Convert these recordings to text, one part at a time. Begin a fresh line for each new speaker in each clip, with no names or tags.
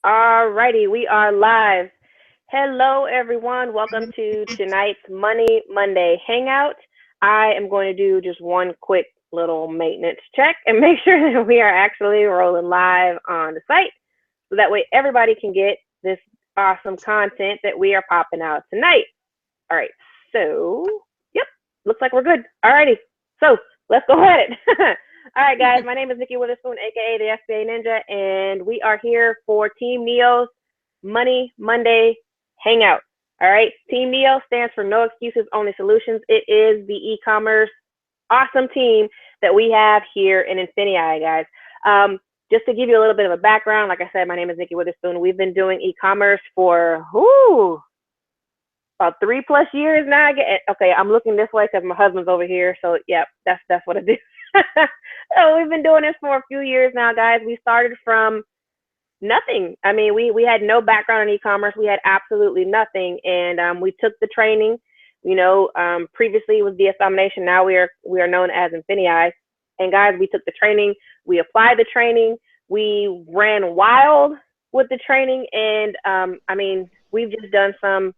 Alrighty, we are live. Hello, everyone. Welcome to tonight's Monday Hangout. I am going to do just one quick little maintenance check and make sure that we are actually rolling live on the site so that way everybody can get this awesome content that we are popping out tonight. All right, so, yep, looks like we're good. Alrighty, so let's go at it. All right, guys, my name is Nikki Witherspoon, aka the FBA Ninja, and we are here for Team Neo's Money Monday Hangout. All right, Team Neo stands for No Excuses, Only Solutions. It is the e-commerce awesome team that we have here in INFINii, guys. Just to give you a little bit of a background, like I said, my name is Nikki Witherspoon. We've been doing e-commerce for about 3+ years now. Okay, I'm looking this way because my husband's over here. So yeah, that's what I do. So we've been doing this for a few years now, guys. We started from nothing. I mean, we had no background in e-commerce. We had absolutely nothing, and we took the training. Previously it was DSM Nation. Now we are known as INFINii. And guys, we took the training. We applied the training. We ran wild with the training, and I mean, we've just done some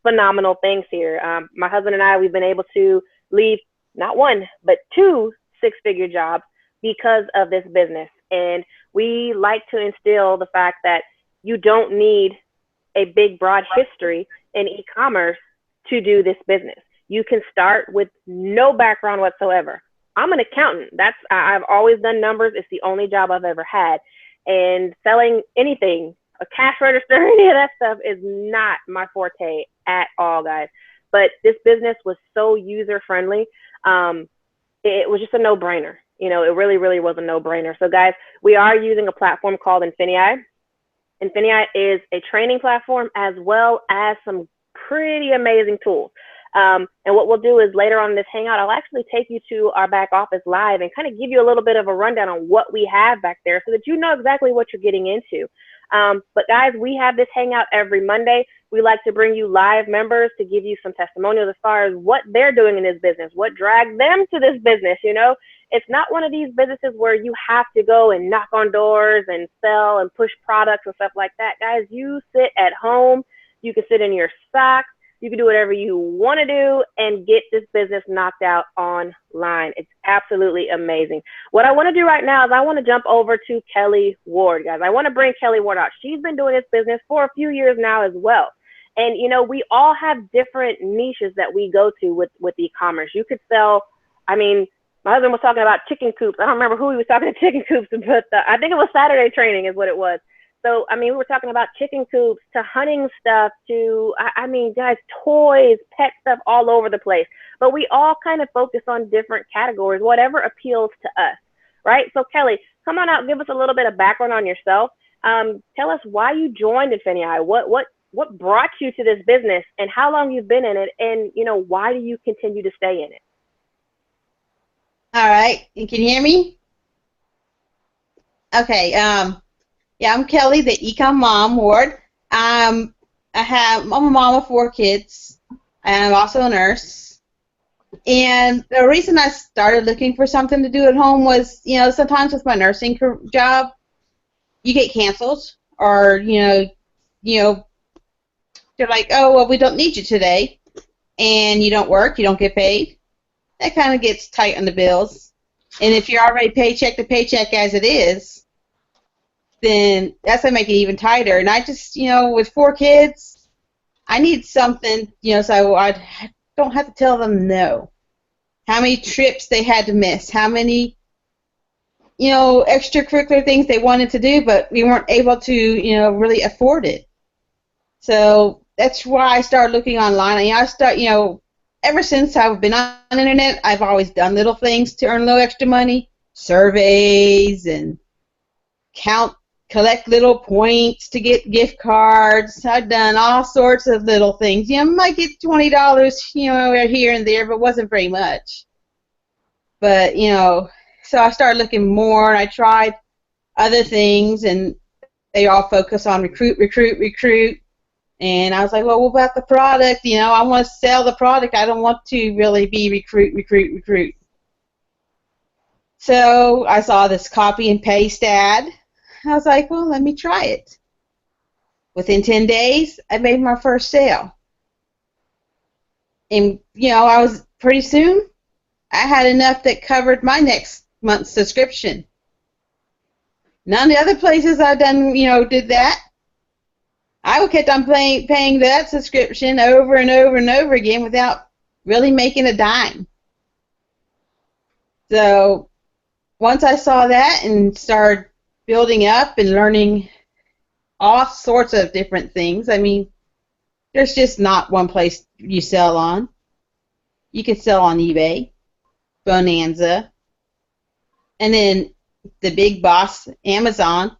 phenomenal things here. My husband and I, we've been able to leave not one, but two six-figure jobs because of this business. And we like to instill the fact that you don't need a big, broad history in e-commerce to do this business. You can start with no background whatsoever. I'm an accountant. I've always done numbers. It's the only job I've ever had. And selling anything, a cash register, any of that stuff is not my forte at all, guys. But this business was so user-friendly. It was just a no-brainer. It really, really was a no-brainer. So, guys, we are using a platform called INFINii. INFINii is a training platform as well as some pretty amazing tools. And what we'll do is later on in this hangout, I'll actually take you to our back office live and kind of give you a little bit of a rundown on what we have back there so that you know exactly what you're getting into. But guys, we have this hangout every Monday. We like to bring you live members to give you some testimonials as far as what they're doing in this business, what dragged them to this business. It's not one of these businesses where you have to go and knock on doors and sell and push products and stuff like that. Guys, you sit at home, you can sit in your socks, you can do whatever you want to do and get this business knocked out online. It's absolutely amazing. What I want to do right now is I want to jump over to Kelly Ward, guys. I want to bring Kelly Ward out. She's been doing this business for a few years now as well. And, we all have different niches that we go to with e-commerce. You could sell, I mean, my husband was talking about chicken coops. I don't remember who he was talking to chicken coops, but I think it was Saturday training is what it was. So, I mean, we were talking about chicken coops to hunting stuff to, I mean, guys, toys, pet stuff all over the place. But we all kind of focus on different categories, whatever appeals to us, right? So, Kelly, come on out, give us a little bit of background on yourself. Tell us why you joined INFINii. What brought you to this business and how long you've been in it, and, why do you continue to stay in it?
All right. Can you hear me? Okay. Yeah, I'm Kelly, the Ecom Mom Ward. I'm a mom of 4 kids, and I'm also a nurse. And the reason I started looking for something to do at home was, sometimes with my nursing job, you get canceled, or they're like, oh, well, we don't need you today, and you don't work, you don't get paid. That kind of gets tight on the bills. And if you're already paycheck to paycheck as it is, then that's going to make it even tighter. And I just, with 4 kids, I need something, so I don't have to tell them no. How many trips they had to miss, how many, extracurricular things they wanted to do, but we weren't able to, really afford it. So that's why I started looking online. And ever since I've been on the internet, I've always done little things to earn a little extra money, surveys and collect little points to get gift cards. I've done all sorts of little things. I might get $20, here and there, but it wasn't very much. But, so I started looking more, and I tried other things, and they all focus on recruit. And I was like, well, what about the product? I want to sell the product. I don't want to really be recruit. So I saw this copy and paste ad. I was like, well, let me try it. Within 10 days, I made my first sale. And, I was pretty soon, I had enough that covered my next month's subscription. None of the other places I've done, did that. I kept on paying that subscription over and over and over again without really making a dime. So once I saw that and started building up and learning all sorts of different things, I mean, there's just not one place you sell on. You can sell on eBay, Bonanza, and then the big boss, Amazon.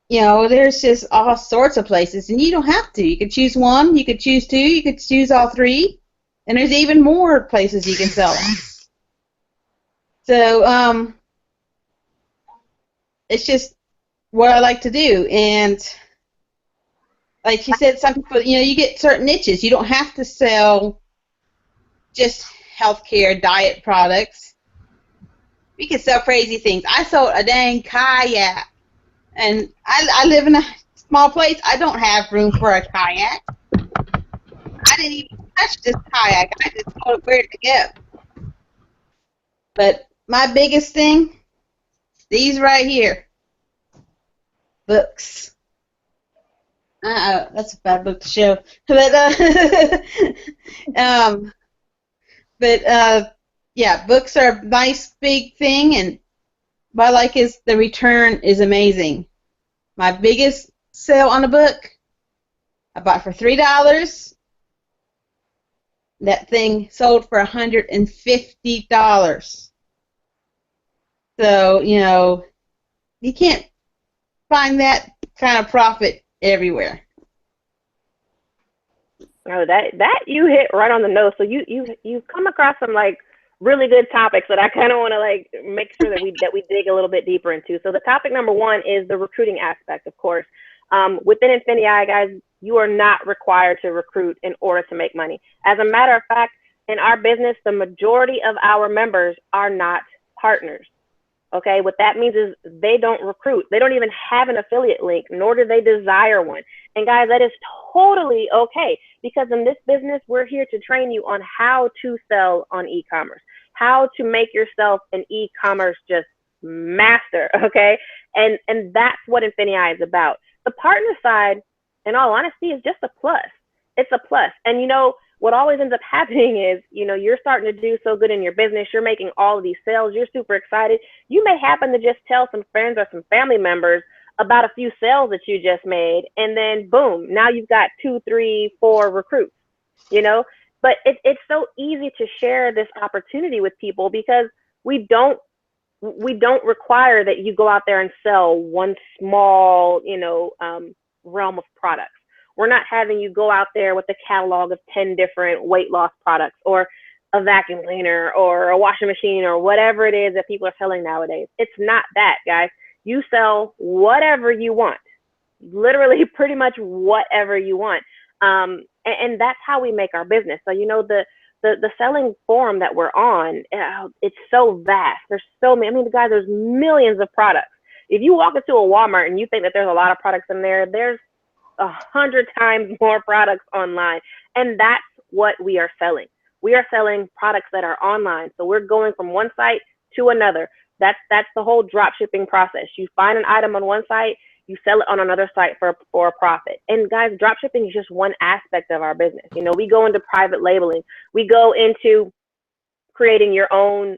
There's just all sorts of places, and you don't have to. You could choose one, you could choose two, you could choose all three, and there's even more places you can sell on. So, it's just what I like to do, and like she said, some people, you get certain niches. You don't have to sell just healthcare, diet products. We can sell crazy things. I sold a dang kayak. And I live in a small place. I don't have room for a kayak. I didn't even touch this kayak. I just told it where to go. But my biggest thing, these right here, books. That's a bad book to show. But yeah, books are a nice big thing, and what I like is the return is amazing. My biggest sale on a book, I bought for $3. That thing sold for $150. So, you can't find that kind of profit everywhere.
Oh, that you hit right on the nose. So you come across some really good topics that I kind of want to make sure that we dig a little bit deeper into. So the topic number one is the recruiting aspect, of course. Within INFINii, guys, you are not required to recruit in order to make money. As a matter of fact, in our business, the majority of our members are not partners. Okay, what that means is they don't recruit. They don't even have an affiliate link, nor do they desire one. And guys, that is totally okay, because in this business, we're here to train you on how to sell on e-commerce, how to make yourself an e-commerce just master, okay? And that's what INFINii is about. The partner side, in all honesty, is just a plus. It's a plus. And what always ends up happening is, you're starting to do so good in your business. You're making all of these sales. You're super excited. You may happen to just tell some friends or some family members about a few sales that you just made. And then boom, now you've got 2, 3, 4 recruits, But it's so easy to share this opportunity with people because we don't require that you go out there and sell one small, realm of products. We're not having you go out there with a catalog of 10 different weight loss products or a vacuum cleaner or a washing machine or whatever it is that people are selling nowadays. It's not that, guys. You sell whatever you want, literally pretty much whatever you want. And that's how we make our business. So, the selling forum that we're on, it's so vast. There's so many, guys, there's millions of products. If you walk into a Walmart and you think that there's a lot of products in there, there's 100 times more products online. And that's what we are selling. We are selling products that are online. So we're going from one site to another. That's the whole drop shipping process. You find an item on one site, you sell it on another site for a profit. And guys, drop shipping is just one aspect of our business. We go into private labeling. We go into creating your own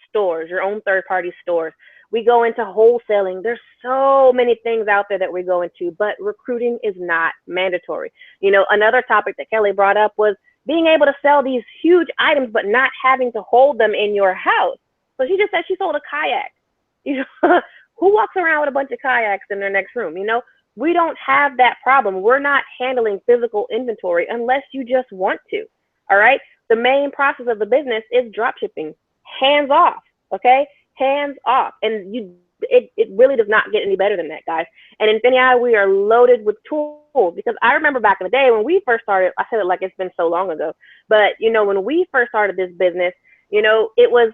stores, your own third-party stores. We go into wholesaling. There's so many things out there that we go into, but recruiting is not mandatory. Another topic that Kelly brought up was being able to sell these huge items, but not having to hold them in your house. So she just said she sold a kayak. Who walks around with a bunch of kayaks in their next room? We don't have that problem. We're not handling physical inventory unless you just want to. All right. The main process of the business is drop shipping, hands off. Okay. Hands off. And it really does not get any better than that, guys. And in INFINii, we are loaded with tools, because I remember back in the day when we first started, I said it like it's been so long ago, but when we first started this business, it was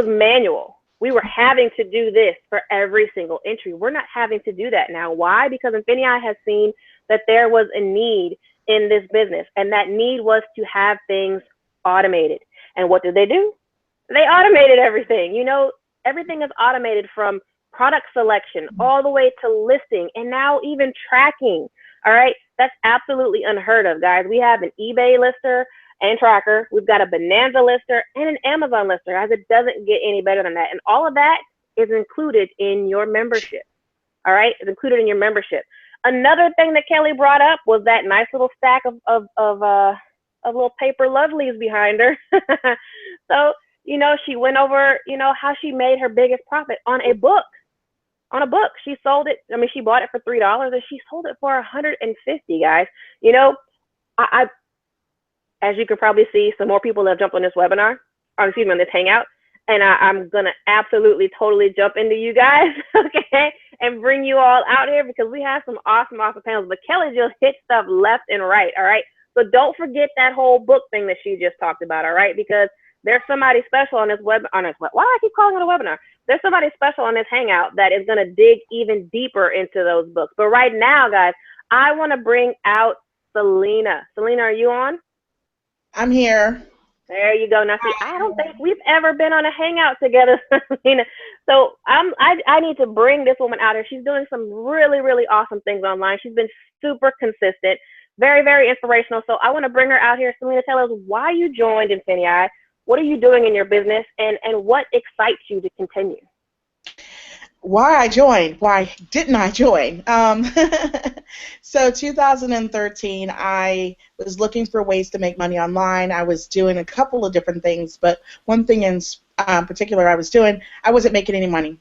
manual. We were having to do this for every single entry. We're not having to do that now. Why? Because INFINii has seen that there was a need in this business, and that need was to have things automated. And what did they do? They automated everything. You know, everything is automated from product selection all the way to listing and now even tracking. All right. That's absolutely unheard of, guys. We have an eBay lister and tracker. We've got a Bonanza lister and an Amazon lister, guys. It doesn't get any better than that. And all of that is included in your membership. All right. It's included in your membership. Another thing that Kelly brought up was that nice little stack of little paper lovelies behind her. So, you know, she went over, you know, how she made her biggest profit on a book. On a book. She sold it. I mean, she bought it for $3 and she sold it for $150, guys. You know, I as you can probably see, some more people have jumped on this webinar, or excuse me, on this hangout. And I'm going to absolutely, totally jump into you guys, okay, and bring you all out here because we have some awesome, awesome panels. But Kelly just hit stuff left and right, all right? So don't forget that whole book thing that she just talked about, all right? Because there's somebody special on this why do I keep calling it a webinar? There's somebody special on this hangout that is going to dig even deeper into those books. But right now, guys, I want to bring out Selena. Selena, are you on?
I'm here.
There you go. Now, see, I don't think we've ever been on a hangout together, Selena. So I need to bring this woman out here. She's doing some really, really awesome things online. She's been super consistent, very, very inspirational. So I want to bring her out here. Selena, tell us why you joined INFINii. What are you doing in your business, and what excites you to continue?
Why I joined? Why didn't I join? So 2013, I was looking for ways to make money online. I was doing a couple of different things, but one thing in particular I was doing, I wasn't making any money.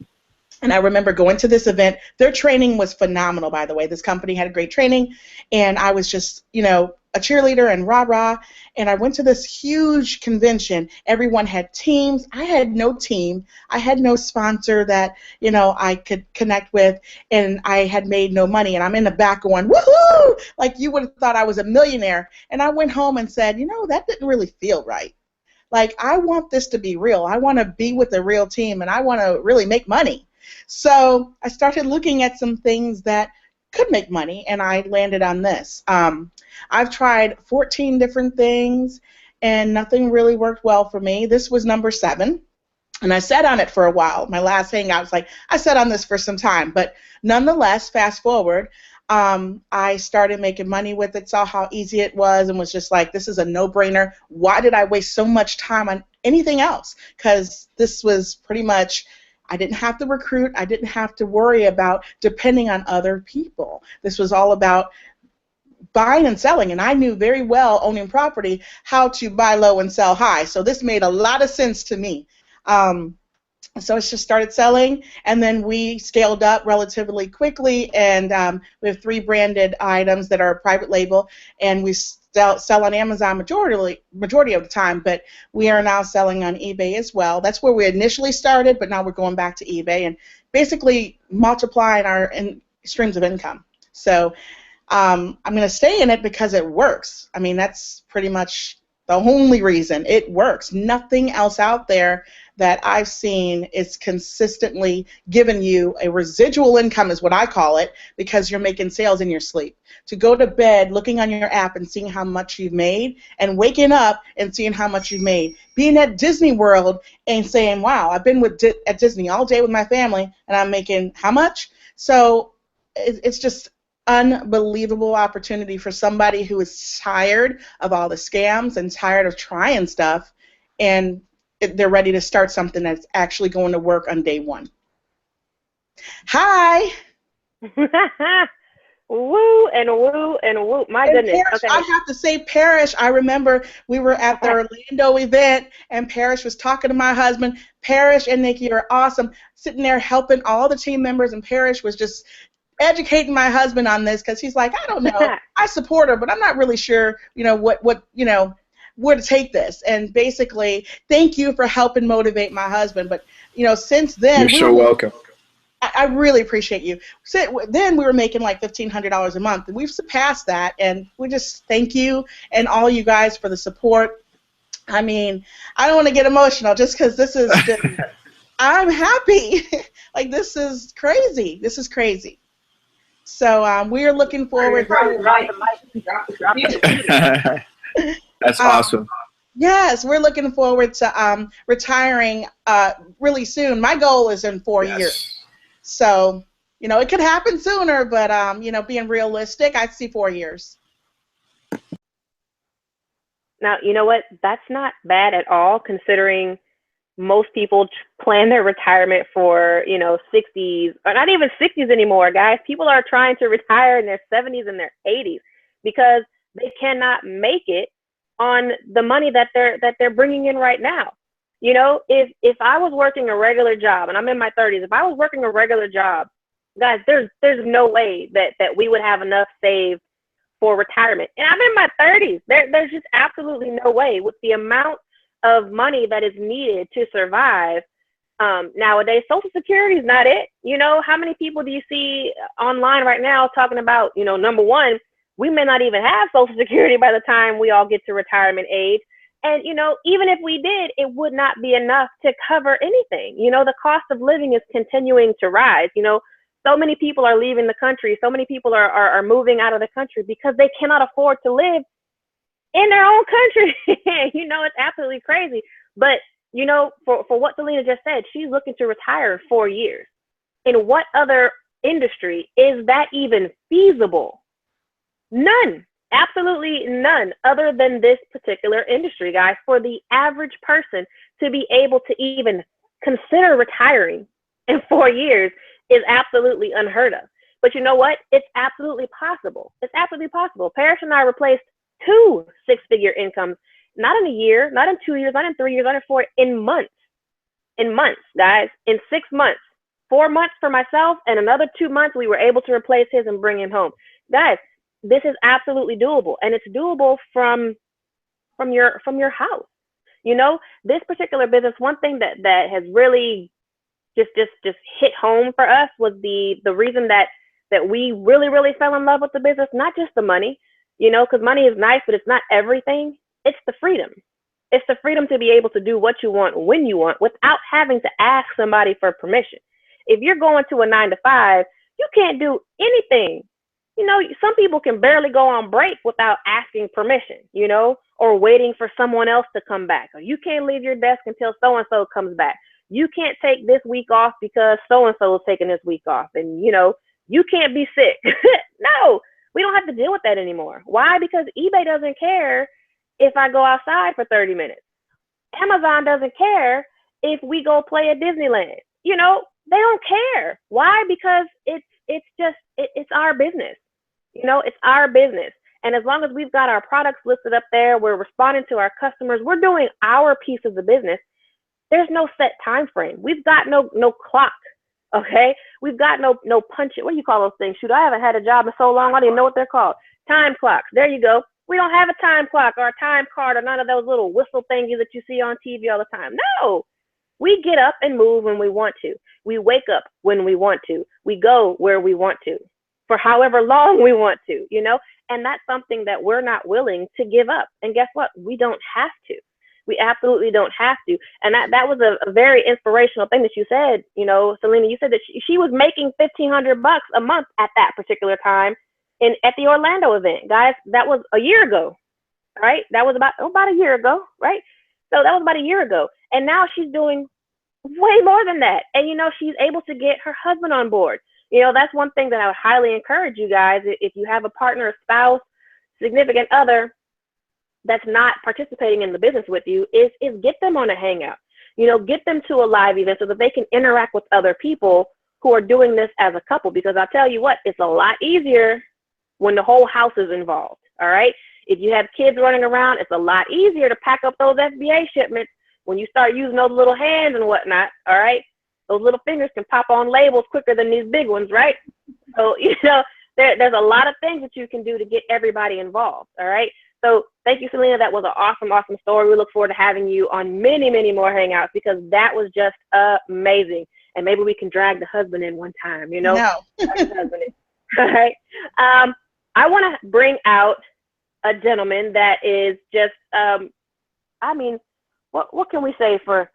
And I remember going to this event. Their training was phenomenal, by the way. This company had great training, and I was just, you know, a cheerleader and rah-rah. And I went to this huge convention. Everyone had teams. I had no team. I had no sponsor that, you know, I could connect with, and I had made no money. And I'm in the back going, woohoo! Like you would have thought I was a millionaire. And I went home and said, you know, that didn't really feel right. Like, I want this to be real. I want to be with a real team, and I want to really make money. So I started looking at some things that could make money, and I landed on this. I've tried 14 different things, and nothing really worked well for me. This was number 7, and I sat on it for a while. My last hangout was like, I sat on this for some time, but nonetheless, fast forward, I started making money with it, saw how easy it was, and was just like, this is a no-brainer. Why did I waste so much time on anything else? Because this was pretty much, I didn't have to recruit. I didn't have to worry about depending on other people. This was all about buying and selling, and I knew very well, owning property, how to buy low and sell high. So this made a lot of sense to me. So I just started selling, and then we scaled up relatively quickly, and we have 3 branded items that are private label, and we sell on Amazon majority of the time, but we are now selling on eBay as well. That's where we initially started, but now we're going back to eBay and basically multiplying our streams of income. So I'm going to stay in it because it works. I mean, that's pretty much the only reason. It works. Nothing else out there that I've seen is consistently giving you a residual income, is what I call it, because you're making sales in your sleep. To go to bed looking on your app and seeing how much you've made, and waking up and seeing how much you've made. Being at Disney World and saying, wow, I've been at Disney all day with my family, and I'm making how much? So it's just unbelievable opportunity for somebody who is tired of all the scams and tired of trying stuff, and they're ready to start something that's actually going to work on day one. Hi.
Woo and woo and woo. My goodness.
Parrish, okay. I have to say, Parrish, I remember we were at the Orlando event, and Parrish was talking to my husband. Parrish and Nikki are awesome, sitting there helping all the team members, and Parrish was just educating my husband on this because he's like, I don't know, I support her, but I'm not really sure, you know, what you know, where to take this. And basically, thank you for helping motivate my husband. But you know, since then,
you're so welcome.
I really appreciate you. So then we were making like $1,500 a month, and we've surpassed that. And we just thank you and all you guys for the support. I mean, I don't want to get emotional just because this is just
I'm happy. Like, this is crazy. This is crazy. So we're looking forward to.
That's awesome.
Yes, we're looking forward to retiring really soon. My goal is in 4 years. So, it could happen sooner, but, being realistic, I see 4 years.
Now, you know what? That's not bad at all, considering most people plan their retirement for, 60s, or not even 60s anymore, guys. People are trying to retire in their 70s and their 80s because they cannot make it on the money that they're bringing in right now. If I was working a regular job, and I'm in my 30s, if I was working a regular job, guys, there's no way that we would have enough saved for retirement. And I'm in my 30s. There's just absolutely no way with the amount of money that is needed to survive. Nowadays, Social Security is not it. How many people do you see online right now talking about, number one, we may not even have Social Security by the time we all get to retirement age. And, even if we did, it would not be enough to cover anything. The cost of living is continuing to rise. So many people are leaving the country. So many people are moving out of the country because they cannot afford to live in their own country. It's absolutely crazy. But, for what Selena just said, she's looking to retire in 4 years. In what other industry is that even feasible? None. Absolutely none other than this particular industry, guys. For the average person to be able to even consider retiring in 4 years is absolutely unheard of. But you know what? It's absolutely possible. It's absolutely possible. Parrish and I replaced 2 six-figure incomes, not in a year, not in 2 years, not in 3 years, not in 4, in months. In months, guys. In 6 months. 4 months for myself, and another 2 months we were able to replace his and bring him home. Guys, this is absolutely doable, and it's doable from your house. This particular business, one thing that has really just hit home for us was the reason that we really fell in love with the business. Not just the money, because money is nice, but it's not everything. It's the freedom. It's the freedom to be able to do what you want when you want without having to ask somebody for permission. If you're going to a 9 to 5, you can't do anything. Some people can barely go on break without asking permission, or waiting for someone else to come back. Or you can't leave your desk until so-and-so comes back. You can't take this week off because so-and-so is taking this week off. And, you can't be sick. No, we don't have to deal with that anymore. Why? Because eBay doesn't care if I go outside for 30 minutes. Amazon doesn't care if we go play at Disneyland. They don't care. Why? Because it's our business. It's our business. And as long as we've got our products listed up there, we're responding to our customers, we're doing our piece of the business. There's no set time frame. We've got no clock. Okay? We've got no punch it. What do you call those things? Shoot, I haven't had a job in so long, I don't even know what they're called. Time clocks. There you go. We don't have a time clock or a time card or none of those little whistle thingies that you see on TV all the time. No. We get up and move when we want to. We wake up when we want to. We go where we want to for however long we want to, and that's something that we're not willing to give up. And guess what? We don't have to. We absolutely don't have to. And that was a very inspirational thing that you said, Selena. You said that she was making $1,500 a month at that particular time at the Orlando event. Guys, that was a year ago, right? That was about a year ago, right? So that was about a year ago. And now she's doing way more than that. And, she's able to get her husband on board. That's one thing that I would highly encourage you guys. If you have a partner, a spouse, significant other that's not participating in the business with you, is get them on a hangout. Get them to a live event so that they can interact with other people who are doing this as a couple. Because I'll tell you what, it's a lot easier when the whole house is involved. All right. If you have kids running around, it's a lot easier to pack up those FBA shipments when you start using those little hands and whatnot. All right. Those little fingers can pop on labels quicker than these big ones, right? So, there's a lot of things that you can do to get everybody involved, all right? So thank you, Selena. That was an awesome story. We look forward to having you on many, many more Hangouts because that was just amazing. And maybe we can drag the husband in one time,
No.
Drag the husband in. All right. I want to bring out a gentleman that is just, what can we say for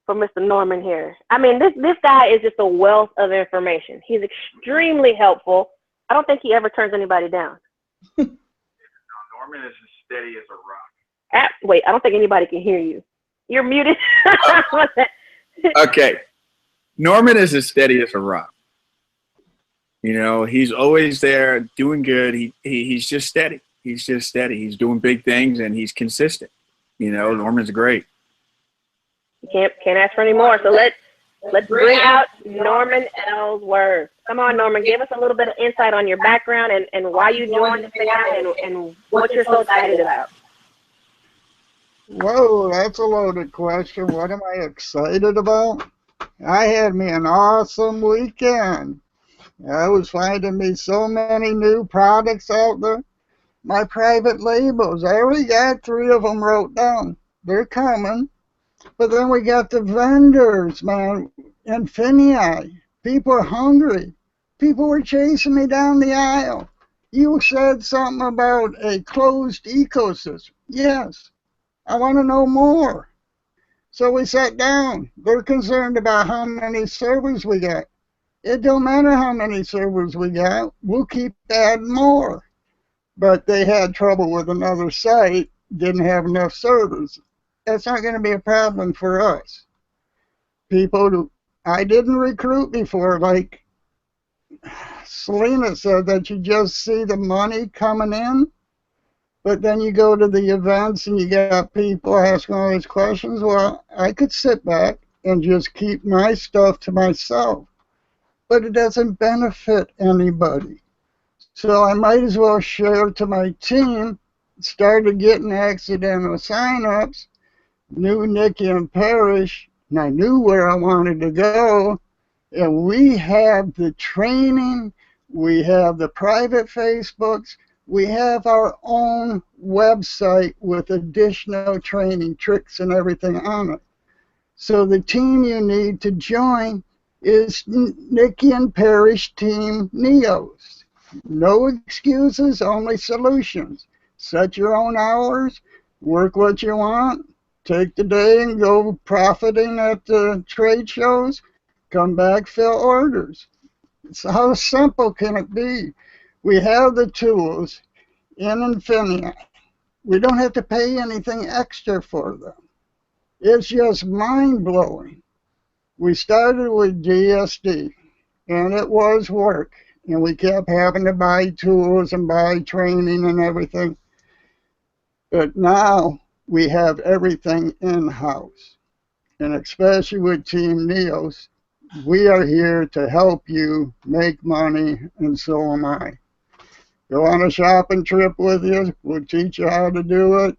for Mr. Norman here. I mean, this guy is just a wealth of information. He's extremely helpful. I don't think he ever turns anybody down.
Norman is as steady as a rock.
Wait, I don't think anybody can hear you. You're muted.
Okay. Norman is as steady as a rock. You know, he's always there doing good. He's just steady. He's just steady. He's doing big things and he's consistent. You know, Norman's great.
You can't ask for any more. So let's bring out Norman Ellsworth. Come on, Norman, give us a little bit of insight on your background and why you joined the thing and what you're so excited about.
Whoa, that's a loaded question. What am I excited about? I had me an awesome weekend. I was finding me so many new products out there. My private labels, I already got 3 of them wrote down. They're coming. But then we got the vendors, man. INFINii. People are hungry. People were chasing me down the aisle. You said something about a closed ecosystem. Yes. I want to know more. So we sat down. They're concerned about how many servers we got. It don't matter how many servers we got. We'll keep adding more. But they had trouble with another site, didn't have enough servers. That's not going to be a problem for us. People I didn't recruit before, like Selena said, that you just see the money coming in, but then you go to the events and you got people asking all these questions. Well, I could sit back and just keep my stuff to myself, but it doesn't benefit anybody. So I might as well share to my team. Started getting accidental sign-ups, knew Nikki and Parrish, and I knew where I wanted to go. And we have the training, we have the private Facebooks, we have our own website with additional training, tricks, and everything on it. So the team you need to join is Nikki and Parrish Team Neos. No excuses, only solutions. Set your own hours, work what you want, take the day and go profiting at the trade shows, come back, fill orders. So how simple can it be? We have the tools in INFINii. We don't have to pay anything extra for them. It's just mind-blowing. We started with GSD, and it was work. And we kept having to buy tools and buy training and everything. But now we have everything in-house. And especially with Team Neos, we are here to help you make money, and so am I. Go on a shopping trip with you. We'll teach you how to do it.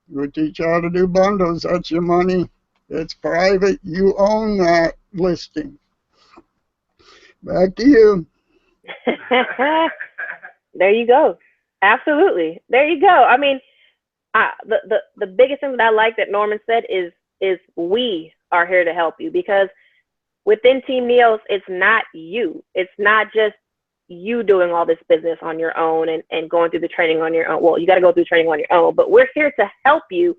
We'll teach you how to do bundles. That's your money. It's private. You own that listing. Back to you.
There you go. Absolutely. There you go. I mean, the biggest thing that I like that Norman said is we are here to help you, because within Team Neos, it's not you. It's not just you doing all this business on your own and going through the training on your own. Well, you got to go through training on your own, but we're here to help you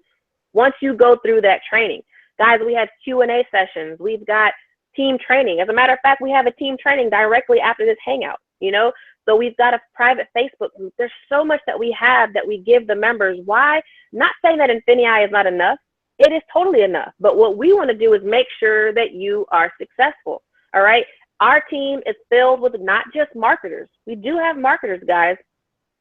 once you go through that training. Guys, we have Q&A sessions. We've got team training. As a matter of fact, we have a team training directly after this hangout, you know? So we've got a private Facebook group. There's so much that we have that we give the members. Why? Not saying that INFINii is not enough. It is totally enough. But what we want to do is make sure that you are successful, all right? Our team is filled with not just marketers. We do have marketers, guys,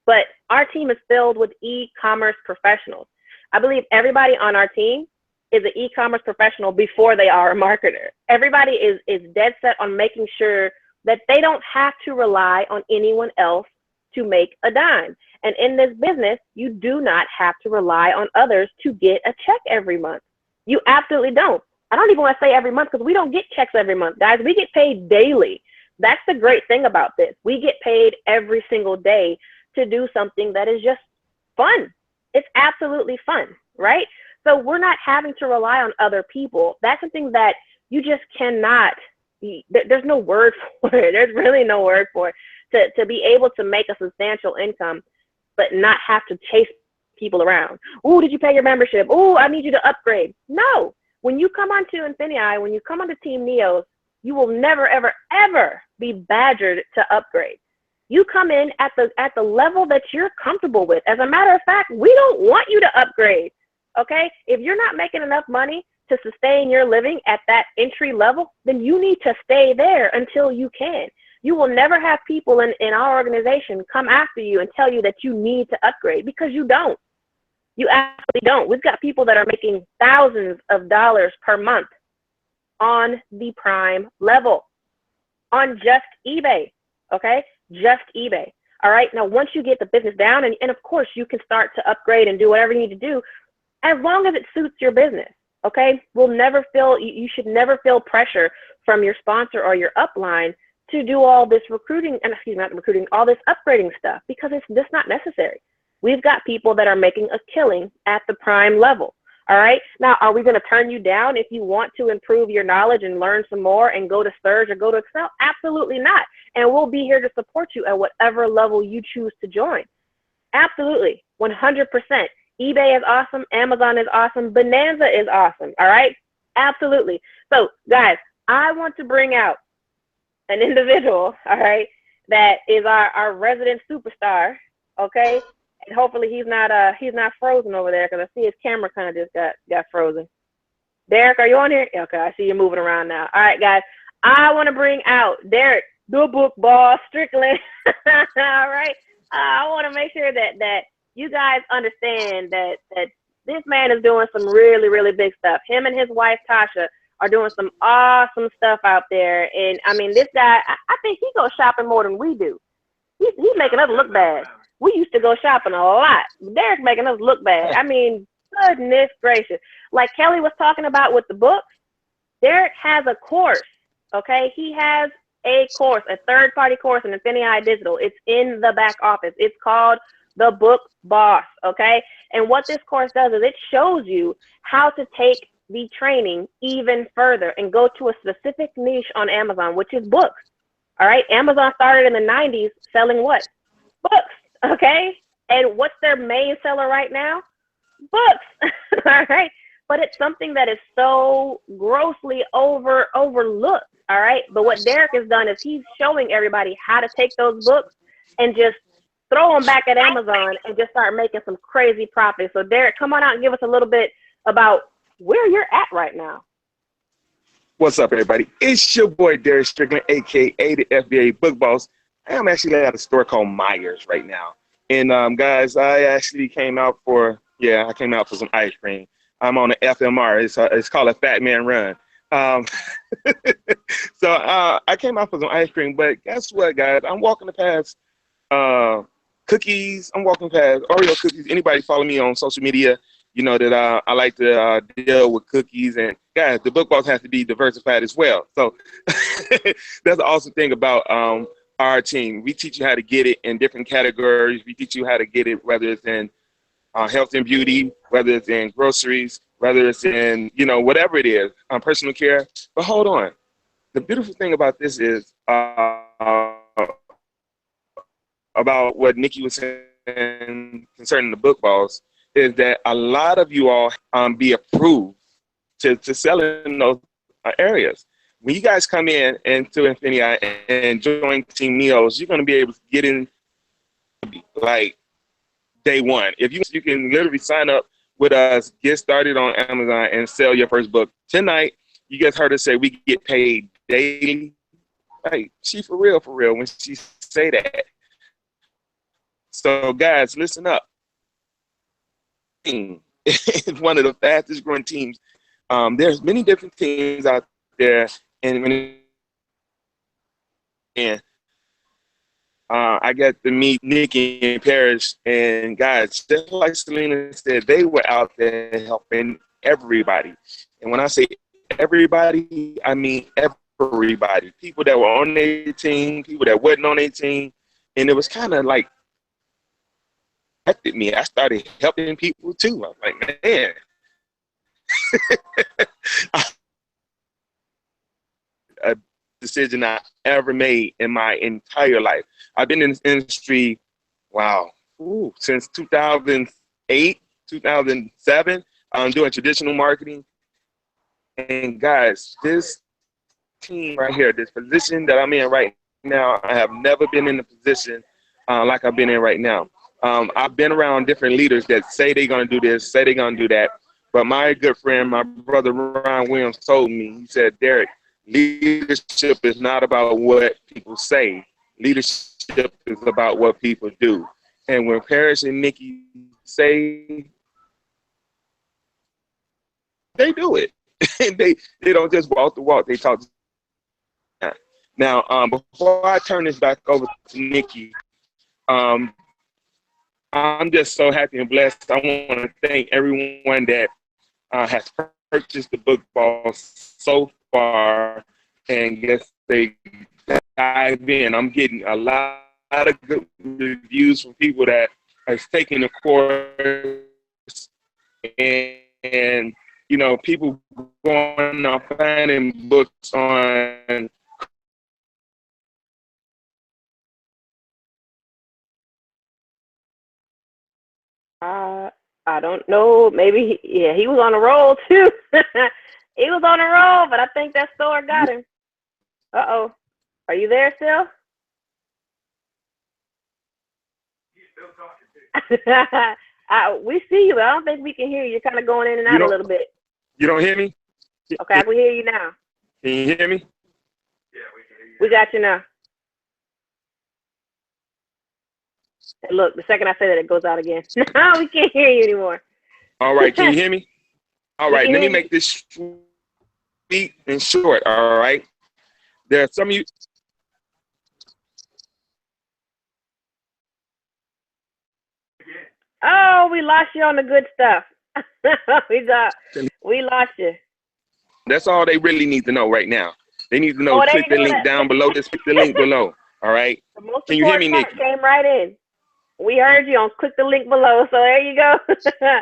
but our team is filled with e-commerce professionals. I believe everybody on our team is an e-commerce professional before they are a marketer. Everybody is dead set on making sure that they don't have to rely on anyone else to make a dime. And in this business, you do not have to rely on others to get a check every month. You absolutely don't. I don't even want to say every month, because we don't get checks every month, guys. We get paid daily. That's the great thing about this. We get paid every single day to do something that is just fun. It's absolutely fun, right? So we're not having to rely on other people. That's something that you just cannot, there's no word for it. There's really no word for it. To be able to make a substantial income, but not have to chase people around. Oh, did you pay your membership? Oh, I need you to upgrade. No, when you come onto INFINii, when you come onto Team Neos, you will never, ever, ever be badgered to upgrade. You come in at the level that you're comfortable with. As a matter of fact, we don't want you to upgrade, okay? If you're not making enough money to sustain your living at that entry level, then you need to stay there until you can. You will never have people in our organization come after you and tell you that you need to upgrade, because you don't. You actually don't. We've got people that are making thousands of dollars per month on the prime level, on just eBay, okay? Just eBay. All right. Now, once you get the business down, and of course you can start to upgrade and do whatever you need to do, as long as it suits your business. Okay. You should never feel pressure from your sponsor or your upline to do all this recruiting, and not recruiting, all this upgrading stuff, because it's just not necessary. We've got people that are making a killing at the prime level. All right. Now, are we going to turn you down if you want to improve your knowledge and learn some more and go to Surge or go to Excel? Absolutely not. And we'll be here to support you at whatever level you choose to join. Absolutely. 100%. eBay is awesome. Amazon is awesome. Bonanza is awesome. All right. Absolutely. So, guys, I want to bring out an individual, all right, that is our resident superstar. Okay. And hopefully he's not frozen over there, because I see his camera kind of just got frozen. Derek, are you on here? Okay, I see you moving around now. All right, guys, I want to bring out Derek, the book boss, Strickland. All right, I want to make sure that you guys understand that this man is doing some really, really big stuff. Him and his wife Tasha are doing some awesome stuff out there. And I mean, this guy, I think he goes shopping more than we do. He's making us look bad. We used to go shopping a lot. Derek's making us look bad. I mean, goodness gracious. Like Kelly was talking about with the books, Derek has a course, okay? He has a course, a third-party course in INFINii Digital. It's in the back office. It's called The Book Boss, okay? And what this course does is it shows you how to take the training even further and go to a specific niche on Amazon, which is books, all right? Amazon started in the 90s selling what? Books. Okay, and what's their main seller right now? Books. All right, but it's something that is so grossly overlooked. All right, but what Derek has done is he's showing everybody how to take those books and just throw them back at Amazon and just start making some crazy profits. So Derek, come on out and give us a little bit about where you're at right now.
What's up, everybody? It's your boy Derek Strickland, aka the FBA Book Boss. I am actually at a store called Myers right now. And guys, I actually came out for some ice cream. I'm on the FMR. It's called a Fat Man Run. So I came out for some ice cream, but guess what, guys? I'm walking past cookies. I'm walking past Oreo cookies. Anybody follow me on social media, you know that I like to deal with cookies. And guys, the book boss has to be diversified as well. So that's the awesome thing about our team. We teach you how to get it in different categories. We teach you how to get it, whether it's in health and beauty, whether it's in groceries, whether it's in, you know, whatever it is, personal care. But hold on. The beautiful thing about this is about what Nikki was saying concerning the book boss, is that a lot of you all be approved to sell in those areas. When you guys come in into INFINii and join Team Neos, you're going to be able to get in like day one. If you can literally sign up with us, get started on Amazon, and sell your first book tonight. You guys heard her say we get paid daily. Like, she for real when she say that. So guys, listen up. It's one of the fastest growing teams. There's many different teams out there, and I got to meet Nikki and Parrish, and guys, just like Selena said, they were out there helping everybody. And when I say everybody, I mean everybody. People that were on their team, people that wasn't on their team, and it was kind of like affected me. I started helping people too. I was like, man. A decision I ever made in my entire life. I've been in this industry, since 2008, 2007, doing traditional marketing. And guys, this team right here, this position that I'm in right now, I have never been in a position like I've been in right now. I've been around different leaders that say they're going to do this, say they're going to do that. But my good friend, my brother Ron Williams told me, he said, Derek, leadership is not about what people say. Leadership is about what people do. And when Parrish and Nikki say, they do it. they don't just walk the walk, they talk. Now, before I turn this back over to Nikki, I'm just so happy and blessed. I want to thank everyone that has purchased the book ball so far, and guess they dive in. I'm getting a lot of good reviews from people that has taken the course, and you know, people going out finding books on
I don't know. Maybe he was on a roll too. He was on a roll, but I think that store got him. Uh-oh. Are you there still? We see you, but I don't think we can hear you. You're kind of going in and out a little bit.
You don't hear me?
Okay, I can hear you now.
Can you hear me?
Yeah, we can hear you. We got you now. And look, the second I say that, it goes out again. No, we can't hear you anymore.
All right, can you hear me? All right, let me make this sweet and short, all right? There are some of you.
Oh, we lost you on the good stuff. We lost you.
That's all they really need to know right now. They need to know, click the link down below. Just click the link below, all right? Can you hear me, Nikki?
Came right in. We heard you on click the link below, so there you go. All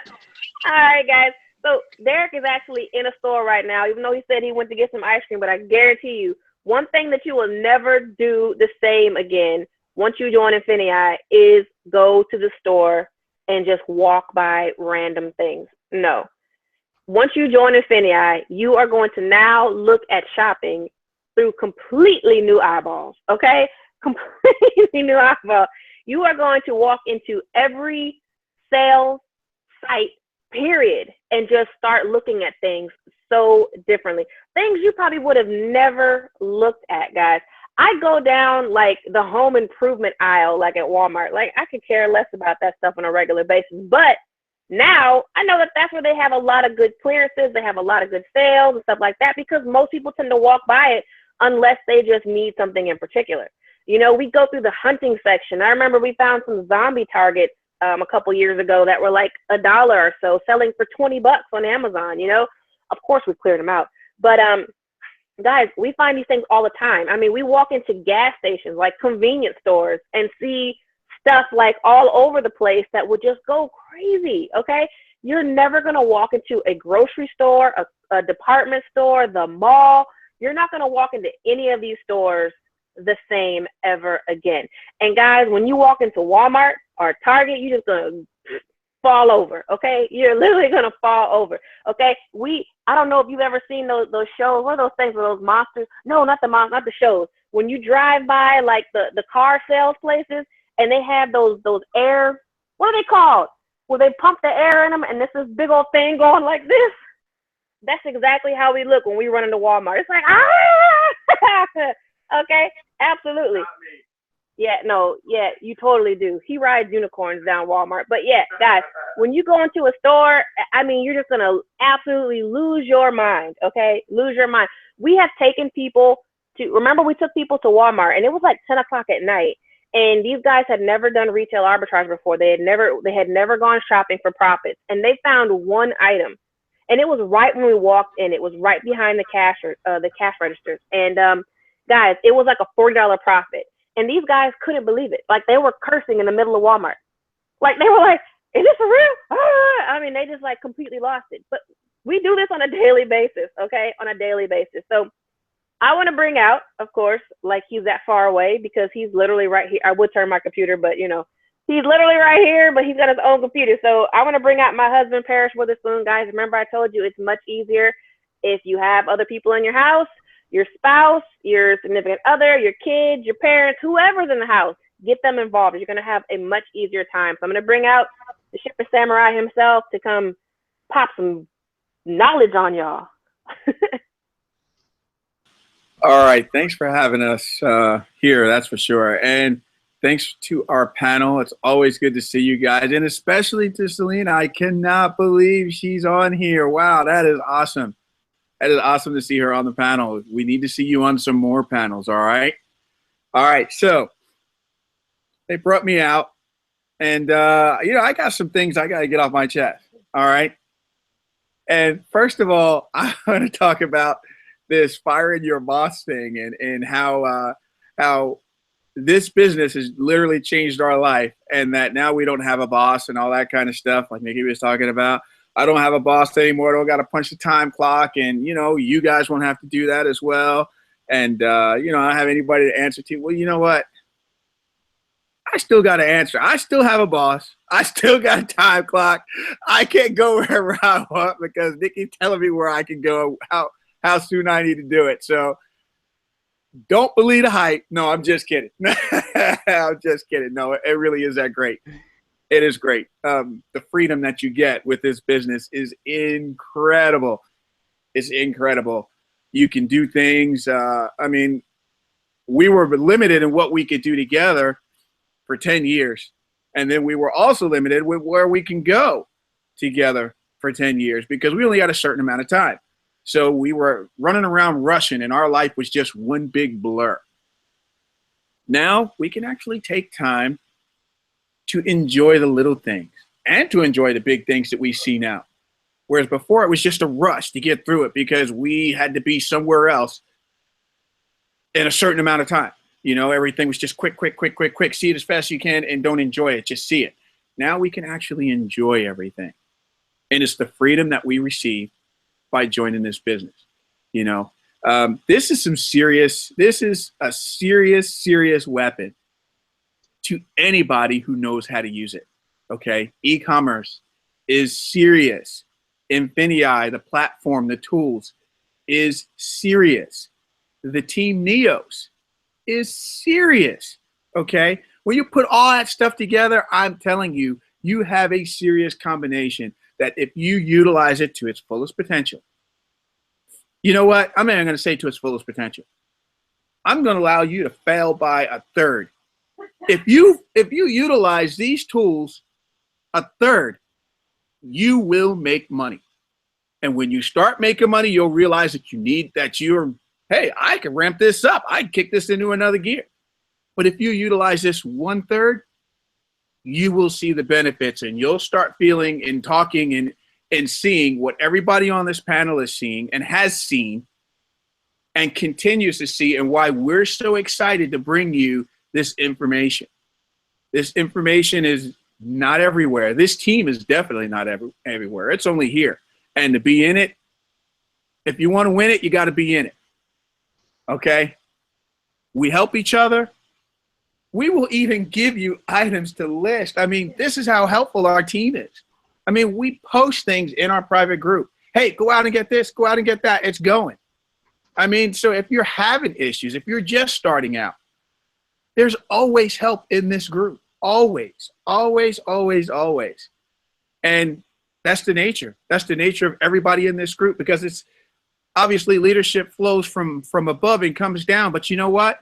right, guys. So Derek is actually in a store right now, even though he said he went to get some ice cream, but I guarantee you, one thing that you will never do the same again once you join INFINii is go to the store and just walk by random things. No. Once you join INFINii, you are going to now look at shopping through completely new eyeballs, okay? Completely new eyeballs. You are going to walk into every sales site, period, and just start looking at things so differently. Things you probably would have never looked at, guys. I go down like the home improvement aisle, like at Walmart. Like I could care less about that stuff on a regular basis. But now I know that that's where they have a lot of good clearances. They have a lot of good sales and stuff like that because most people tend to walk by it unless they just need something in particular. You know, we go through the hunting section. I remember we found some zombie targets a couple years ago that were like $1 or so, selling for $20 on Amazon. You know, of course we cleared them out, but guys, we find these things all the time. I mean, we walk into gas stations, like convenience stores, and see stuff like all over the place that would just go crazy. Okay, you're never gonna walk into a grocery store, a department store, the mall. You're not gonna walk into any of these stores the same ever again. And guys, when you walk into Walmart or Target, you're just gonna fall over. Okay, you're literally gonna fall over. Okay, I don't know if you've ever seen those shows. What are those things with those monsters? No, not the shows. When you drive by like the car sales places and they have those air, what are they called? Where they pump the air in them and this big old thing going like this. That's exactly how we look when we run into Walmart. It's like okay, absolutely. Yeah, no, yeah, you totally do. He rides unicorns down Walmart. But yeah, guys, when you go into a store, I mean, you're just going to absolutely lose your mind, okay? Lose your mind. We have taken people remember we took people to Walmart, and it was like 10 o'clock at night, and these guys had never done retail arbitrage before. They had never gone shopping for profits, and they found one item, and it was right when we walked in. It was right behind the cash registers. And guys, it was like a $40 profit. And these guys couldn't believe it. Like they were cursing in the middle of Walmart. Like they were like, is this for real? I mean, they just like completely lost it. But we do this on a daily basis, okay? On a daily basis. So I want to bring out, of course, like he's that far away because he's literally right here. I would turn my computer, but you know, he's literally right here, but he's got his own computer. So I want to bring out my husband, Parrish Witherspoon. Guys, remember I told you it's much easier If you have other people in your house, your spouse, your significant other, your kids, your parents, whoever's in the house, get them involved. You're going to have a much easier time. So I'm going to bring out the Shipper Samurai himself to come pop some knowledge on y'all.
All right. Thanks for having us here. That's for sure. And thanks to our panel. It's always good to see you guys, and especially to Selena. I cannot believe she's on here. Wow, that is awesome. That is awesome to see her on the panel. We need to see you on some more panels, all right? All right, so they brought me out, and, I got some things I got to get off my chest, all right? And first of all, I want to talk about this firing your boss thing and how this business has literally changed our life, and that now we don't have a boss and all that kind of stuff like Nikki was talking about. I don't have a boss anymore. I don't got to punch the time clock, and, you guys won't have to do that as well. And, I don't have anybody to answer to. Well, you know what? I still got to answer. I still have a boss. I still got a time clock. I can't go wherever I want because Nikki's telling me where I can go, how soon I need to do it. So, don't believe the hype. No, I'm just kidding. I'm just kidding. No, it really is that great. It is great. The freedom that you get with this business is incredible. It's incredible. You can do things. We were limited in what we could do together for 10 years. And then we were also limited with where we can go together for 10 years because we only had a certain amount of time. So we were running around rushing, and our life was just one big blur. Now we can actually take time to enjoy the little things and to enjoy the big things that we see now. Whereas before it was just a rush to get through it because we had to be somewhere else in a certain amount of time. Everything was just quick. See it as fast as you can and don't enjoy it. Just see it. Now we can actually enjoy everything. And it's the freedom that we receive by joining this business. This is a serious weapon to anybody who knows how to use it. Okay. E-commerce is serious. INFINii, the platform, the tools is serious. The Team Neos is serious. Okay. When you put all that stuff together, I'm telling you, you have a serious combination that if you utilize it to its fullest potential, you know what? I'm not going to say to its fullest potential. I'm going to allow you to fail by a third. If you utilize these tools a third, you will make money. And when you start making money, you'll realize that hey, I can ramp this up. I can kick this into another gear. But if you utilize this 1/3, you will see the benefits, and you'll start feeling and talking and seeing what everybody on this panel is seeing and has seen and continues to see, and why we're so excited to bring you this information. This information is not everywhere. This team is definitely not everywhere. It's only here. And to be in it, if you want to win it, you got to be in it. Okay? We help each other. We will even give you items to list. This is how helpful our team is. We post things in our private group. Hey, go out and get this, go out and get that. It's going. So if you're having issues, if you're just starting out, there's always help in this group. Always, always, always, always. And that's the nature. That's the nature of everybody in this group, because it's obviously leadership flows from above and comes down. But you know what?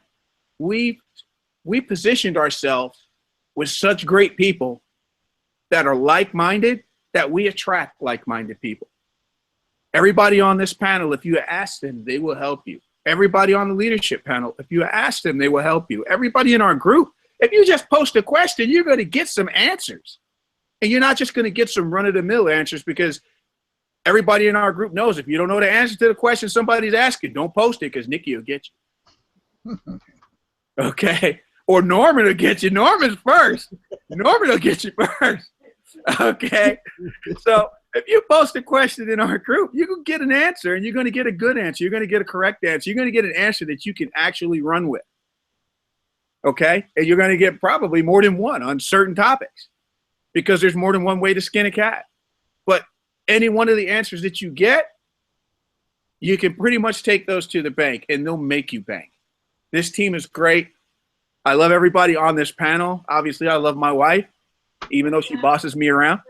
We positioned ourselves with such great people that are like-minded, that we attract like-minded people. Everybody on this panel, if you ask them, they will help you. Everybody on the leadership panel, if you ask them, they will help you. Everybody in our group, if you just post a question, you're going to get some answers. And you're not just going to get some run-of-the-mill answers, because everybody in our group knows if you don't know the answer to the question somebody's asking, don't post it, because Nikki will get you. Okay? Or Norman will get you. Norman's first. Norman will get you first. Okay? So if you post a question in our group, you can get an answer, and you're going to get a good answer. You're going to get a correct answer. You're going to get an answer that you can actually run with. Okay? And you're going to get probably more than one on certain topics, because there's more than one way to skin a cat. But any one of the answers that you get, you can pretty much take those to the bank and they'll make you bank. This team is great. I love everybody on this panel. Obviously, I love my wife, even though she bosses me around.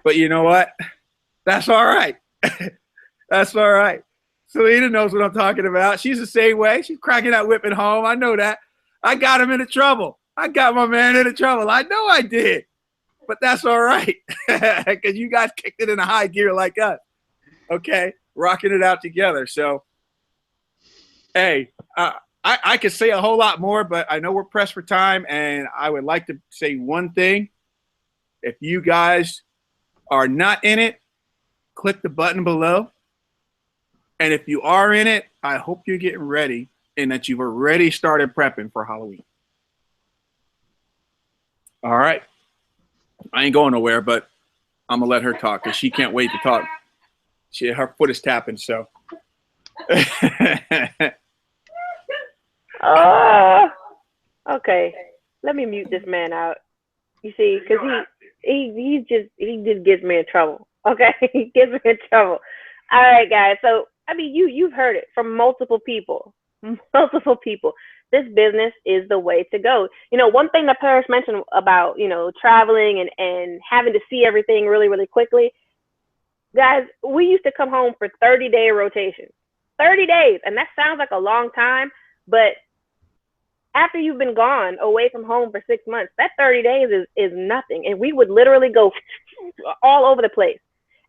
But you know what? That's all right. That's all right. Selena knows what I'm talking about. She's the same way. She's cracking that whip at home. I know that. I got him into trouble. I got my man into trouble. I know I did. But that's all right. Because you guys kicked it in a high gear like us. Okay? Rocking it out together. So, hey, I could say a whole lot more, but I know we're pressed for time, and I would like to say one thing. If you guys are not in it, click the button below. And if you are in it, I hope you're getting ready and that you've already started prepping for Halloween. All right. I ain't going nowhere, but I'm going to let her talk because she can't wait to talk. Her foot is tapping, so.
Okay. Let me mute this man out. You see, because he just gets me in trouble. Okay? He gets me in trouble. All right, guys. So, I mean, you've heard it from multiple people. Multiple people. This business is the way to go. You know, one thing that Parrish mentioned about, you know, traveling and having to see everything really, really quickly. Guys, we used to come home for 30-day rotations. 30 days. And that sounds like a long time, but after you've been gone away from home for 6 months, that 30 days is nothing. And we would literally go all over the place.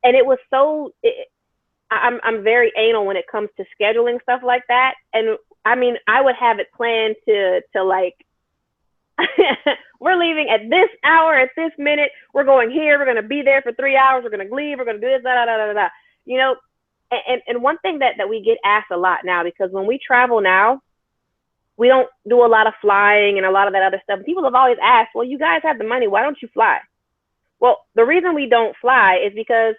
And it was so, I'm very anal when it comes to scheduling stuff like that. And I mean, I would have it planned to like, we're leaving at this hour, at this minute, we're going here, we're going to be there for 3 hours, we're going to leave, we're going to do this, da, da, da, da, da. You know, and one thing that we get asked a lot now, because when we travel now, we don't do a lot of flying and a lot of that other stuff. People have always asked, well, you guys have the money, why don't you fly? Well, the reason we don't fly is because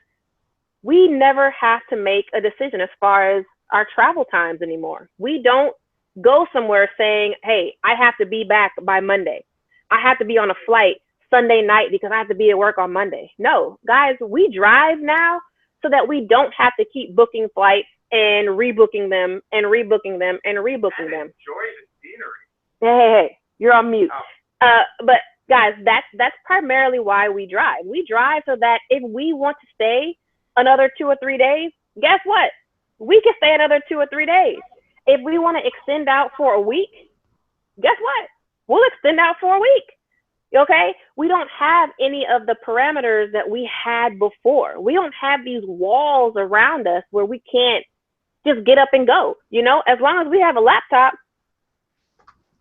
we never have to make a decision as far as our travel times anymore. We don't go somewhere saying, hey, I have to be back by Monday. I have to be on a flight Sunday night because I have to be at work on Monday. No, guys, we drive now so that we don't have to keep booking flights and rebooking them and rebooking them and rebooking them.
Enjoy the scenery.
Hey, you're on mute. But guys, that's primarily why we drive. We drive so that if we want to stay another 2 or 3 days, guess what? We can stay another 2 or 3 days. If we want to extend out for a week, guess what? We'll extend out for a week. Okay? We don't have any of the parameters that we had before. We don't have these walls around us where we can't just get up and go. You know, as long as we have a laptop,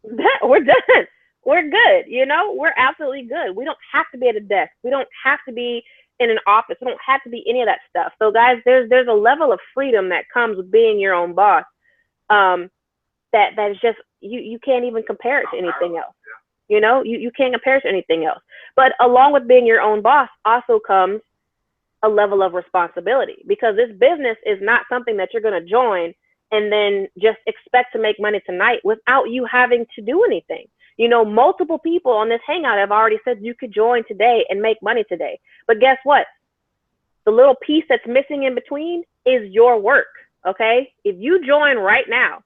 we're done. We're good. You know, we're absolutely good. We don't have to be at a desk. We don't have to be in an office. We don't have to be any of that stuff. So guys, there's a level of freedom that comes with being your own boss. That is just, you can't even compare it to anything else. You know, you can't compare it to anything else. But along with being your own boss also comes a level of responsibility, because this business is not something that you're going to join and then just expect to make money tonight without you having to do anything. You know, multiple people on this hangout have already said you could join today and make money today. But guess what? The little piece that's missing in between is your work, okay? If you join right now,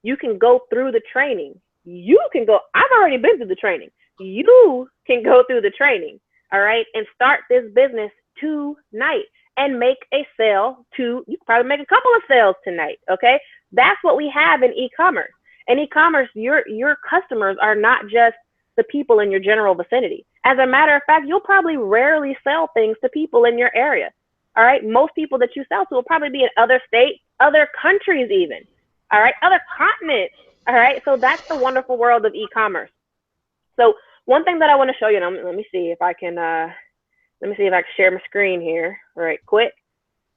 you can go through the training. You can go, I've already been through the training. You can go through the training, all right, and start this business tonight and make a sale you can probably make a couple of sales tonight, okay? That's what we have in e-commerce. In e-commerce, your customers are not just the people in your general vicinity. As a matter of fact, you'll probably rarely sell things to people in your area, all right? Most people that you sell to will probably be in other states, other countries even, all right? Other continents, all right? So that's the wonderful world of e-commerce. So one thing that I want to show you, and let me see if I can share my screen here right quick.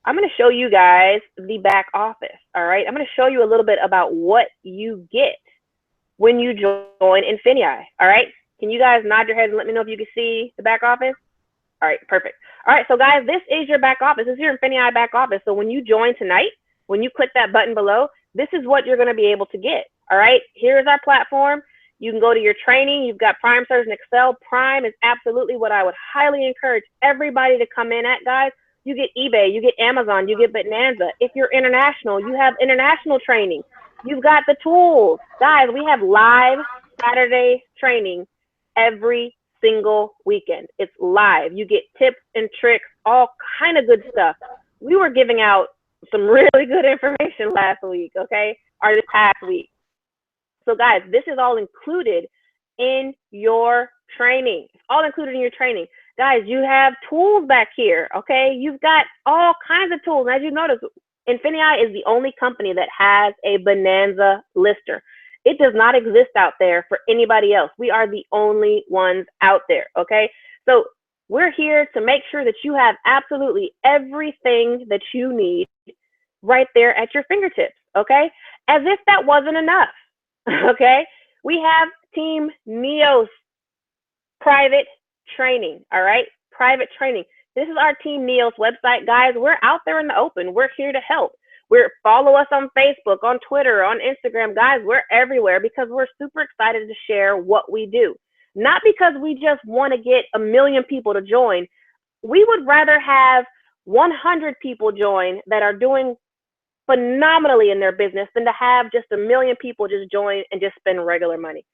I'm going to show you guys the back office, all right? I'm going to show you a little bit about what you get when you join INFINii, all right? Can you guys nod your heads and let me know if you can see the back office? All right, perfect. All right, so guys, this is your back office. This is your INFINii back office. So when you join tonight, when you click that button below, this is what you're going to be able to get, all right? Here's our platform. You can go to your training. You've got Prime Surge and Excel. Prime is absolutely what I would highly encourage everybody to come in at, guys. you get eBay, you get Amazon, you get Bonanza. If you're international, you have international training. You've got the tools. Guys, we have live Saturday training every single weekend. It's live. You get tips and tricks, all kind of good stuff. We were giving out some really good information last week, okay? Or this past week. So guys, this is all included in your training. It's all included in your training. Guys, you have tools back here, okay? You've got all kinds of tools. And as you notice, INFINii is the only company that has a Bonanza lister. It does not exist out there for anybody else. We are the only ones out there, okay? So we're here to make sure that you have absolutely everything that you need right there at your fingertips, okay? As if that wasn't enough, okay? We have Team Neos private training, all right? Private training. This is our Team Neos website, guys. We're out there in the open. We're here to help. Follow us on Facebook, on Twitter, on Instagram. Guys, we're everywhere because we're super excited to share what we do. Not because we just want to get 1 million people to join. We would rather have 100 people join that are doing phenomenally in their business than to have just 1 million people just join and just spend regular money.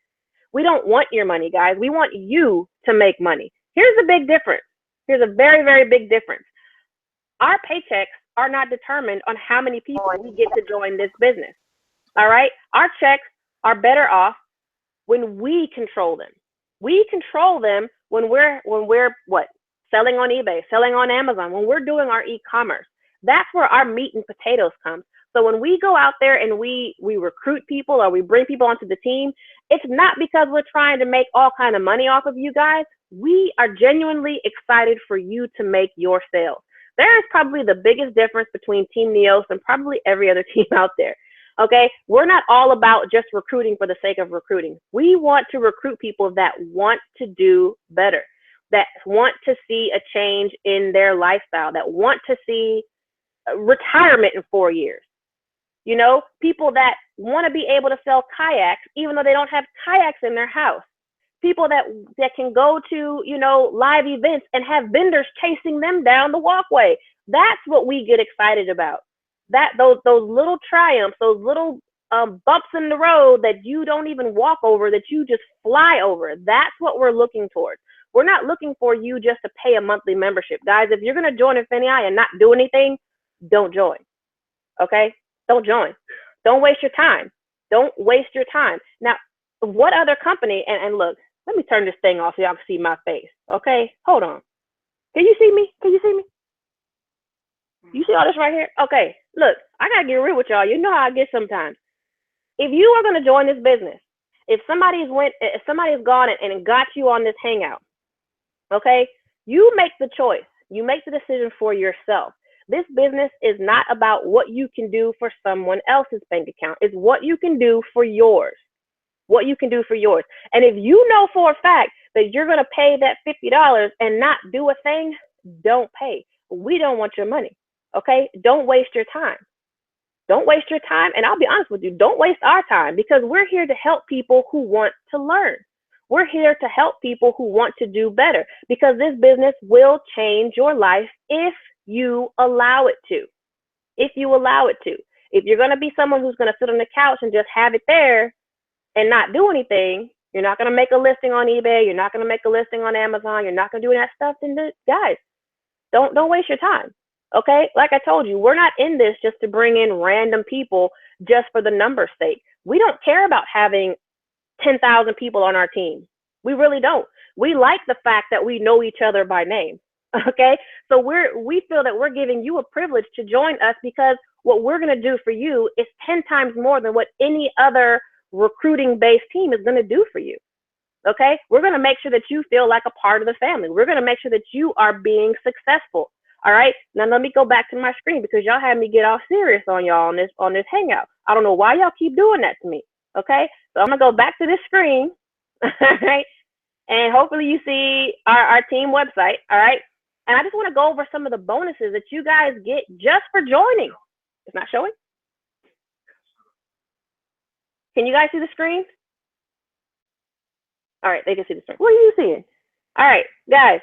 We don't want your money, guys. We want you to make money. Here's a big difference. Here's a very, very big difference. Our paychecks are not determined on how many people we get to join this business. All right? Our checks are better off when we control them. We control them when we're what? Selling on eBay, selling on Amazon, when we're doing our e-commerce. That's where our meat and potatoes comes. So when we go out there and we recruit people or we bring people onto the team, it's not because we're trying to make all kind of money off of you guys. We are genuinely excited for you to make your sales. There is probably the biggest difference between Team Neos and probably every other team out there. Okay, we're not all about just recruiting for the sake of recruiting. We want to recruit people that want to do better, that want to see a change in their lifestyle, that want to see retirement in 4 years. You know, people that want to be able to sell kayaks even though they don't have kayaks in their house. People that can go to, you know, live events and have vendors chasing them down the walkway. That's what we get excited about. Those little triumphs, those little bumps in the road that you don't even walk over, that you just fly over. That's what we're looking towards. We're not looking for you just to pay a monthly membership. Guys, if you're going to join INFINii and not do anything, don't join. Okay? Don't join. Don't waste your time. Don't waste your time. Now, what other company, and look, let me turn this thing off so y'all can see my face. Okay? Hold on. Can you see me? Can you see me? You see all this right here? Okay. Look, I got to get real with y'all. You know how I get sometimes. If you are going to join this business, if somebody's gone and got you on this hangout, okay, you make the choice. You make the decision for yourself. This business is not about what you can do for someone else's bank account. It's what you can do for yours. What you can do for yours. And if you know for a fact that you're going to pay that $50 and not do a thing, don't pay. We don't want your money. Okay? Don't waste your time. Don't waste your time. And I'll be honest with you, don't waste our time because we're here to help people who want to learn. We're here to help people who want to do better because this business will change your life if you allow it to. If you allow it to. If you're going to be someone who's going to sit on the couch and just have it there and not do anything, you're not going to make a listing on eBay, you're not going to make a listing on Amazon, you're not going to do that stuff, then guys, don't waste your time. Okay? Like I told you, we're not in this just to bring in random people just for the numbers' sake. We don't care about having 10,000 people on our team. We really don't. We like the fact that we know each other by name. Okay? So we feel that we're giving you a privilege to join us because what we're going to do for you is 10 times more than what any other recruiting-based team is going to do for you. Okay? We're going to make sure that you feel like a part of the family. We're going to make sure that you are being successful. All right? Now let me go back to my screen because y'all had me get all serious on y'all on this hangout. I don't know why y'all keep doing that to me. Okay? So I'm going to go back to this screen. All right? And hopefully you see our team website. All right? And I just want to go over some of the bonuses that you guys get just for joining. It's not showing? Can you guys see the screen? All right, they can see the screen. What are you seeing? All right, guys,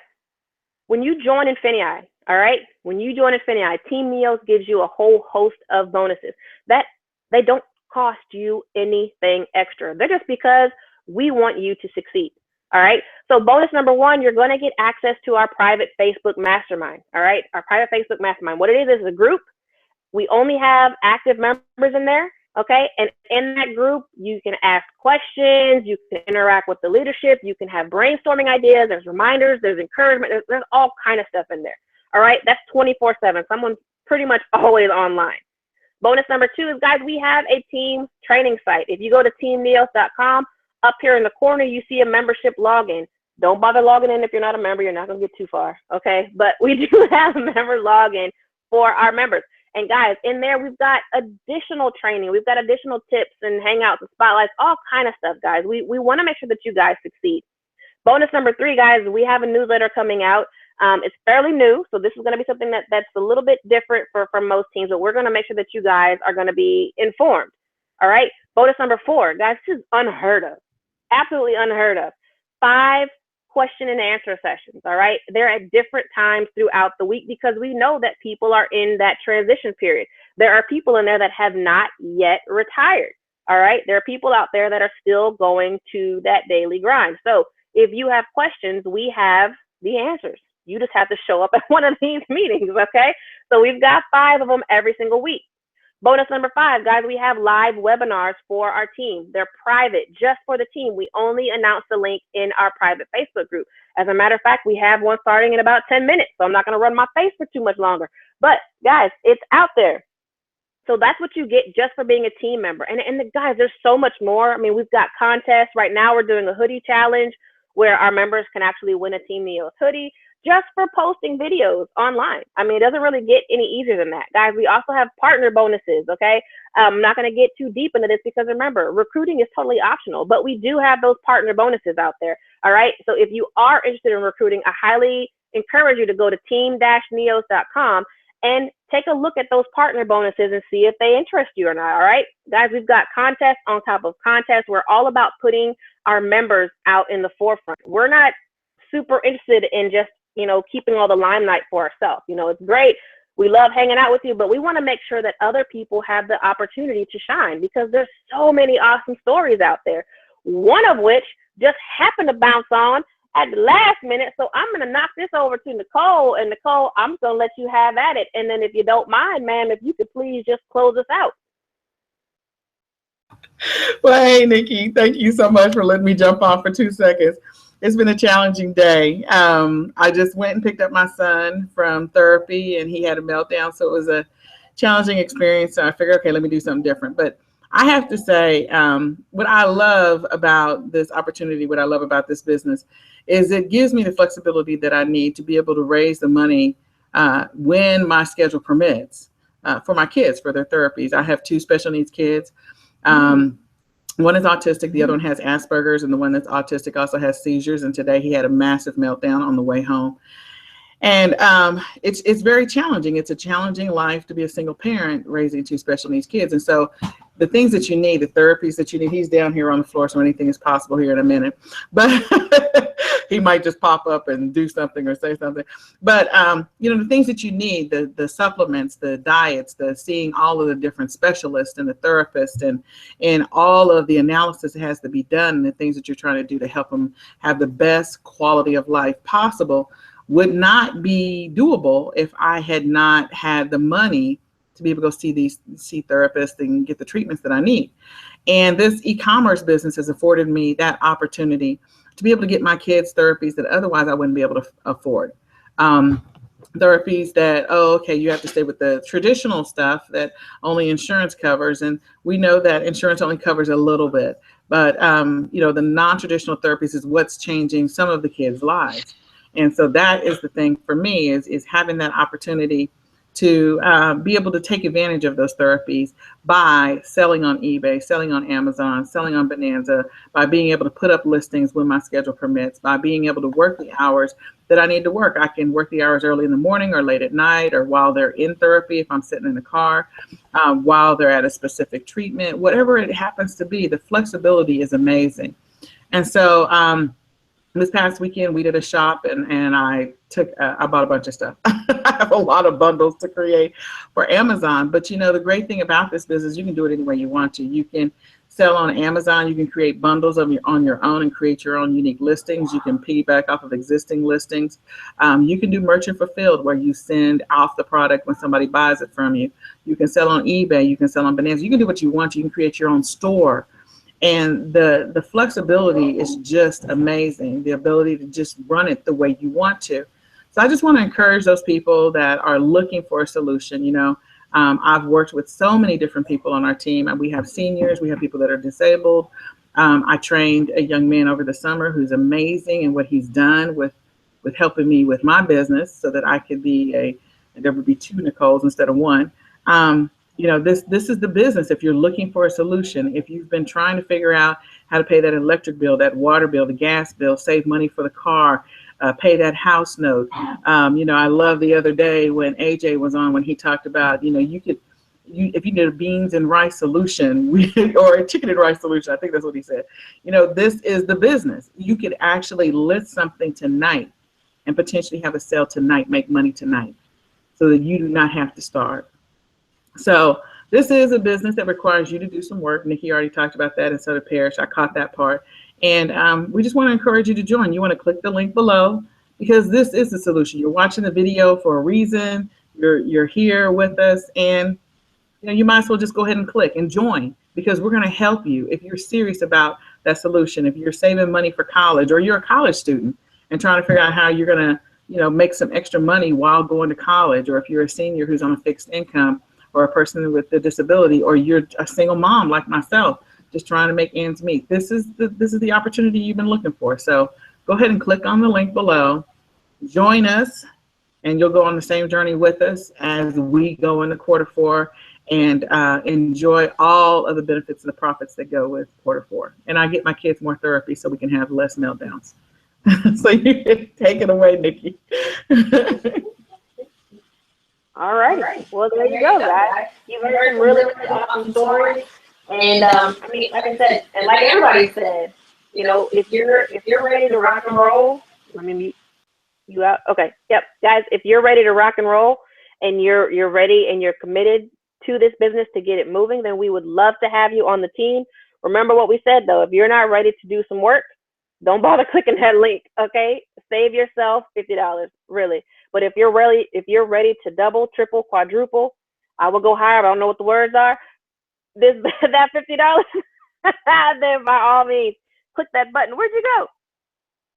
when you join INFINii, All right. When you join INFINii, Team Neos gives you a whole host of bonuses that they don't cost you anything extra. They're just because we want you to succeed. All right. So bonus number one, you're going to get access to our private Facebook mastermind. All right. Our private Facebook mastermind. What it is a group. We only have active members in there. Okay. And in that group, you can ask questions. You can interact with the leadership. You can have brainstorming ideas. There's reminders. There's encouragement. There's all kind of stuff in there. All right. That's 24/7. Someone's pretty much always online. Bonus number two is, guys, we have a team training site. If you go to teamneos.com, up here in the corner, you see a membership login. Don't bother logging in if you're not a member. You're not going to get too far, okay? But we do have a member login for our members. And, guys, in there, we've got additional training. We've got additional tips and hangouts and spotlights, all kind of stuff, guys. We want to make sure that you guys succeed. Bonus number three, guys, we have a newsletter coming out. It's fairly new, so this is going to be something that's a little bit different for most teams, but we're going to make sure that you guys are going to be informed. All right? Bonus number four, guys, this is unheard of. Absolutely unheard of. 5 question and answer sessions, all right? They're at different times throughout the week because we know that people are in that transition period. There are people in there that have not yet retired, all right? There are people out there that are still going to that daily grind. So if you have questions, we have the answers. You just have to show up at one of these meetings, okay? So we've got 5 of them every single week. Bonus number 5, guys, we have live webinars for our team. They're private, just for the team. We only announce the link in our private Facebook group. As a matter of fact, we have one starting in about 10 minutes, so I'm not going to run my face for too much longer. But, guys, it's out there. So that's what you get just for being a team member. And guys, there's so much more. I mean, we've got contests. Right now we're doing a hoodie challenge where our members can actually win a Team Neos hoodie just for posting videos online. I mean, it doesn't really get any easier than that. Guys, we also have partner bonuses, okay? I'm not going to get too deep into this because remember, recruiting is totally optional, but we do have those partner bonuses out there, all right? So if you are interested in recruiting, I highly encourage you to go to team-neos.com and take a look at those partner bonuses and see if they interest you or not, all right? Guys, we've got contests on top of contests. We're all about putting our members out in the forefront. We're not super interested in just, keeping all the limelight for ourselves. It's great. We love hanging out with you, but we want to make sure that other people have the opportunity to shine because there's so many awesome stories out there. One of which just happened to bounce on at the last minute. So I'm going to knock this over to Nicole. And Nicole, I'm going to let you have at it. And then if you don't mind, ma'am, if you could please just close us out.
Well, hey, Nikki, thank you so much for letting me jump on for 2 seconds. It's been a challenging day. I just went and picked up my son from therapy and he had a meltdown. So it was a challenging experience. So I figured, okay, let me do something different. But I have to say, what I love about this opportunity, what I love about this business is it gives me the flexibility that I need to be able to raise the money when my schedule permits for my kids, for their therapies. I have 2 special needs kids. One is autistic, the other one has Asperger's, and the one that's autistic also has seizures. And today he had a massive meltdown on the way home. And it's very challenging. It's a challenging life to be a single parent raising 2 special needs kids. And so the things that you need, the therapies that you need, he's down here on the floor, so anything is possible here in a minute. But he might just pop up and do something or say something. But, the things that you need, the supplements, the diets, the seeing all of the different specialists and the therapists and all of the analysis that has to be done and the things that you're trying to do to help them have the best quality of life possible would not be doable if I had not had the money to be able to go see therapists and get the treatments that I need. And this e-commerce business has afforded me that opportunity to be able to get my kids therapies that otherwise I wouldn't be able to afford. Therapies that, you have to stay with the traditional stuff that only insurance covers. And we know that insurance only covers a little bit. But, the non-traditional therapies is what's changing some of the kids' lives. And so that is the thing for me is having that opportunity to be able to take advantage of those therapies by selling on eBay, selling on Amazon, selling on Bonanza, by being able to put up listings when my schedule permits, by being able to work the hours that I need to work. I can work the hours early in the morning or late at night or while they're in therapy, if I'm sitting in the car, while they're at a specific treatment, whatever it happens to be, the flexibility is amazing. And so this past weekend we did a shop and I I bought a bunch of stuff. I have a lot of bundles to create for Amazon. But you know, the great thing about this business, you can do it any way you want to. You can sell on Amazon. You can create bundles on your own and create your own unique listings. You can piggyback off of existing listings. You can do merchant fulfilled, where you send off the product when somebody buys it from you. You can sell on eBay. You can sell on Bonanza. You can do what you want. You can create your own store. And the flexibility is just amazing, the ability to just run it the way you want to. So I just want to encourage those people that are looking for a solution. You know, I've worked with so many different people on our team, and we have seniors, we have people that are disabled. I trained a young man over the summer who's amazing in what he's done with helping me with my business, so that I could be there would be two Nicoles instead of one. You know, this is the business. If you're looking for a solution, if you've been trying to figure out how to pay that electric bill, that water bill, the gas bill, save money for the car, pay that house note. You know, I love the other day when AJ was on, when he talked about, you know, if you did a beans and rice solution or a chicken and rice solution, I think that's what he said. You know, this is the business. You could actually list something tonight and potentially have a sale tonight, make money tonight, so that you do not have to start. So this is a business that requires you to do some work. Nikki already talked about that, and so did Parrish. I caught that part. And we just want to encourage you to join. You want to click the link below, because this is the solution. You're watching the video for a reason. You're here with us, and you know, you might as well just go ahead and click and join, because we're going to help you if you're serious about that solution. If you're saving money for college, or you're a college student and trying to figure out how you're going to, you know, make some extra money while going to college, or if you're a senior who's on a fixed income, or a person with a disability, or you're a single mom like myself, just trying to make ends meet. This is the opportunity you've been looking for. So go ahead and click on the link below, join us, and you'll go on the same journey with us as we go into Q4 and enjoy all of the benefits and the profits that go with Q4. And I get my kids more therapy so we can have less meltdowns. So you can take it away, Nikki.
All right. Well, there you go, guys. You've heard some really, really awesome stories. And I mean, like I said, and like everybody said, you know, if you're ready to rock and roll, I mean, you out? Okay. Yep, guys. If you're ready to rock and roll, and you're ready and you're committed to this business to get it moving, then we would love to have you on the team. Remember what we said, though. If you're not ready to do some work, don't bother clicking that link. Okay. Save yourself $50, really. But if you're ready to double, triple, quadruple, I will go higher. I don't know what the words are. That $50, then by all means, click that button. Where'd you go?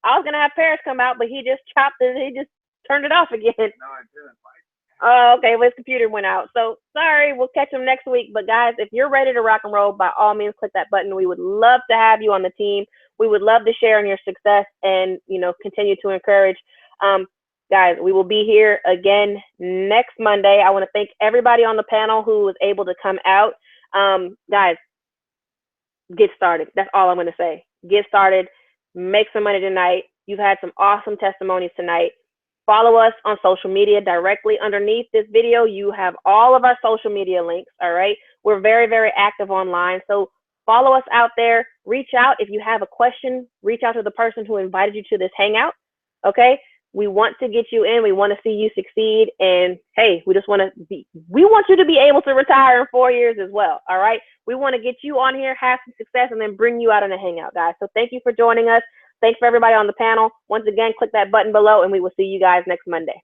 I was gonna have Parrish come out, but he just chopped it. He just turned it off again. No, I didn't. Oh, okay. Well, his computer went out. So sorry. We'll catch him next week. But guys, if you're ready to rock and roll, by all means, click that button. We would love to have you on the team. We would love to share in your success and, you know, continue to encourage. Guys, we will be here again next Monday. I want to thank everybody on the panel who was able to come out. Guys, get started. That's all I'm going to say. Get started. Make some money tonight. You've had some awesome testimonies tonight. Follow us on social media directly underneath this video. You have all of our social media links, all right? We're very, very active online. So follow us out there. Reach out. If you have a question, reach out to the person who invited you to this hangout, okay? We want to get you in. We want to see you succeed. And hey, we want you to be able to retire in 4 years as well. All right. We want to get you on here, have some success, and then bring you out in a hangout, guys. So thank you for joining us. Thanks for everybody on the panel. Once again, click that button below, and we will see you guys next Monday.